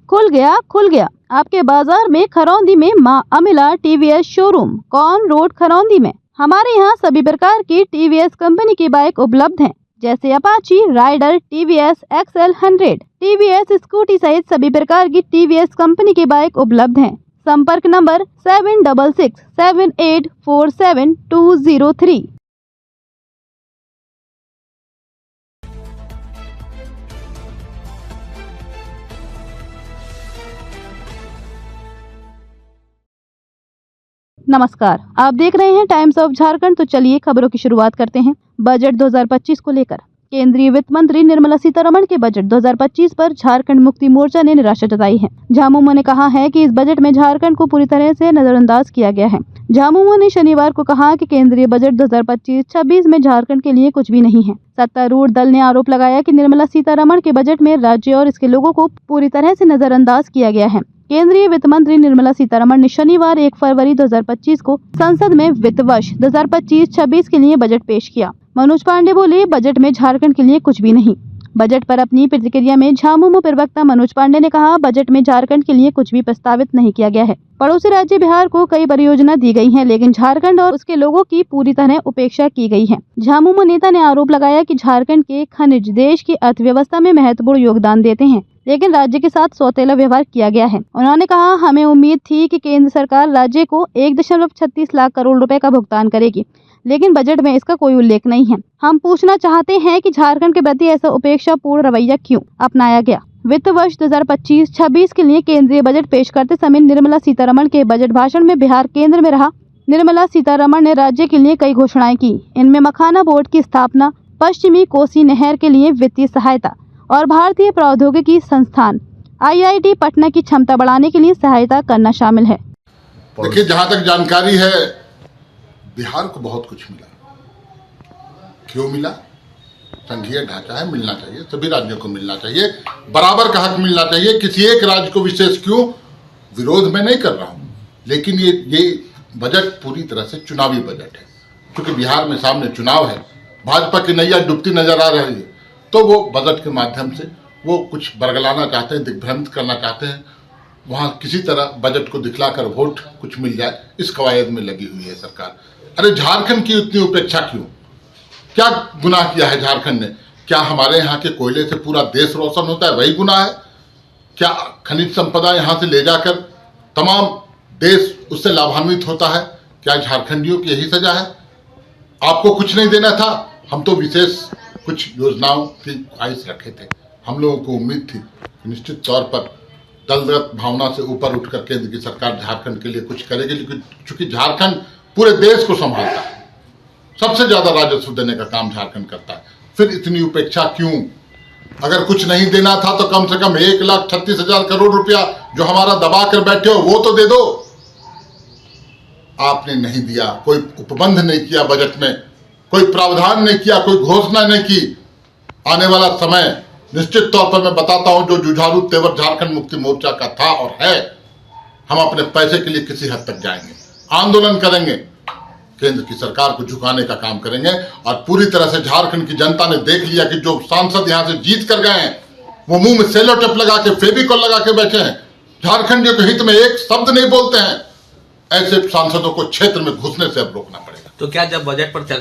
खुल गया आपके बाजार में खरौंदी में माँ अमिला टीवीएस शोरूम, कौन रोड खरौंदी में। हमारे यहाँ सभी प्रकार की टीवीएस कंपनी की बाइक उपलब्ध हैं, जैसे Apache, Rider, TVS XL 100, TVS Scooty सहित सभी प्रकार की टीवीएस कंपनी की बाइक उपलब्ध हैं। संपर्क नंबर 7667847203। नमस्कार, आप देख रहे हैं टाइम्स ऑफ झारखंड। तो चलिए खबरों की शुरुआत करते हैं। बजट 2025 को लेकर केंद्रीय वित्त मंत्री निर्मला सीतारमण के बजट 2025 पर झारखंड मुक्ति मोर्चा ने निराशा जताई है। झामुमो ने कहा है कि इस बजट में झारखंड को पूरी तरह से नजरअंदाज किया गया है। झामुमो ने शनिवार को कहा कि केंद्रीय बजट 2025-26 में झारखंड के लिए कुछ भी नहीं है। सत्तारूढ़ दल ने आरोप लगाया कि निर्मला सीतारमण के बजट में राज्य और इसके लोगों को पूरी तरह से नजरअंदाज किया गया है। केंद्रीय वित्त मंत्री निर्मला सीतारमण ने शनिवार 1 फरवरी 2025 को संसद में वित्त वर्ष 2025-26 के लिए बजट पेश किया। मनोज पांडे बोले, बजट में झारखंड के लिए कुछ भी नहीं। बजट पर अपनी प्रतिक्रिया में झामुमो प्रवक्ता मनोज पांडे ने कहा, बजट में झारखंड के लिए कुछ भी प्रस्तावित नहीं किया गया है। पड़ोसी राज्य बिहार को कई परियोजना दी गई हैं, लेकिन झारखंड और उसके लोगों की पूरी तरह उपेक्षा की गई है। झामुमो नेता ने आरोप लगाया कि झारखंड के खनिज देश की अर्थव्यवस्था में महत्वपूर्ण योगदान देते हैं, लेकिन राज्य के साथ सौतेला व्यवहार किया गया है। उन्होंने कहा, हमें उम्मीद थी कि केंद्र सरकार राज्य को 1.36 लाख करोड़ रुपए का भुगतान करेगी, लेकिन बजट में इसका कोई उल्लेख नहीं है। हम पूछना चाहते हैं कि झारखंड के प्रति ऐसा उपेक्षा पूर्ण रवैया क्यों अपनाया गया। वित्त वर्ष 2025-26 के लिए केंद्रीय बजट पेश करते समय निर्मला सीतारमण के बजट भाषण में बिहार केंद्र में रहा। निर्मला सीतारमण ने राज्य के लिए कई घोषणाएं की। इनमें मखाना बोर्ड की स्थापना, पश्चिमी कोसी नहर के लिए वित्तीय सहायता और भारतीय प्रौद्योगिकी संस्थान IIT पटना की क्षमता बढ़ाने के लिए सहायता करना शामिल है। देखिए, जहां तक जानकारी है, बिहार को बहुत कुछ मिला। क्यों मिला? संघीय ढांचा है, मिलना चाहिए, सभी राज्यों को मिलना चाहिए, बराबर का हक मिलना चाहिए। किसी एक राज्य को विशेष क्यों? विरोध में नहीं कर रहा हूं, लेकिन ये बजट पूरी तरह से चुनावी बजट है। क्योंकि बिहार में सामने चुनाव है, भाजपा की नैया डूबती नजर आ रही है, तो वो बजट के माध्यम से वो कुछ बरगलाना चाहते हैं, दिग्भ्रमित करना चाहते हैं। वहां किसी तरह बजट को दिखलाकर वोट कुछ मिल जाए, इस कवायद में लगी हुई है सरकार। अरे झारखंड की उतनी उपेक्षा क्यों? क्या गुनाह किया है झारखंड ने? क्या हमारे यहाँ के कोयले से पूरा देश रोशन होता है, वही गुनाह है? क्या खनिज संपदा यहाँ से ले जाकर तमाम देश उससे लाभान्वित होता है? क्या झारखंडियों की यही सजा है? आपको कुछ नहीं देना था, हम तो विशेष कुछ योजनाओं की ख्वाहिश रखे थे। हम लोगों को उम्मीद थी कि निश्चित तौर पर दलगत भावना से ऊपर उठकर केंद्र की सरकार झारखंड के लिए कुछ करेगी, लेकिन चूंकि झारखंड पूरे देश को संभालता है, सबसे ज्यादा राजस्व देने का काम झारखंड करता है, फिर इतनी उपेक्षा क्यों? अगर कुछ नहीं देना था तो कम से कम 1,36,000 करोड़ रुपया जो हमारा दबा कर बैठे हो वो तो दे दो। आपने नहीं दिया, कोई उपबंध नहीं किया बजट में, कोई प्रावधान नहीं किया, कोई घोषणा नहीं की। आने वाला समय निश्चित तौर पर मैं बताता हूं, जो जुझारू तेवर झारखंड मुक्ति मोर्चा का था और है, हम अपने पैसे के लिए किसी हद तक जाएंगे, आंदोलन करेंगे, केंद्र की सरकार को झुकाने का काम करेंगे। और पूरी तरह से झारखंड की जनता ने देख लिया कि जो सांसद यहां से जीत कर गए हैं, वो मुंह में सेलो टेप लगा के, फेविकॉल लगा के बैठे हैं, झारखंडियों के हित में एक शब्द नहीं बोलते हैं। ऐसे सांसदों को क्षेत्र में घुसने से अब रोकना पड़ेगा। तो क्या जब बजट पर चर्चा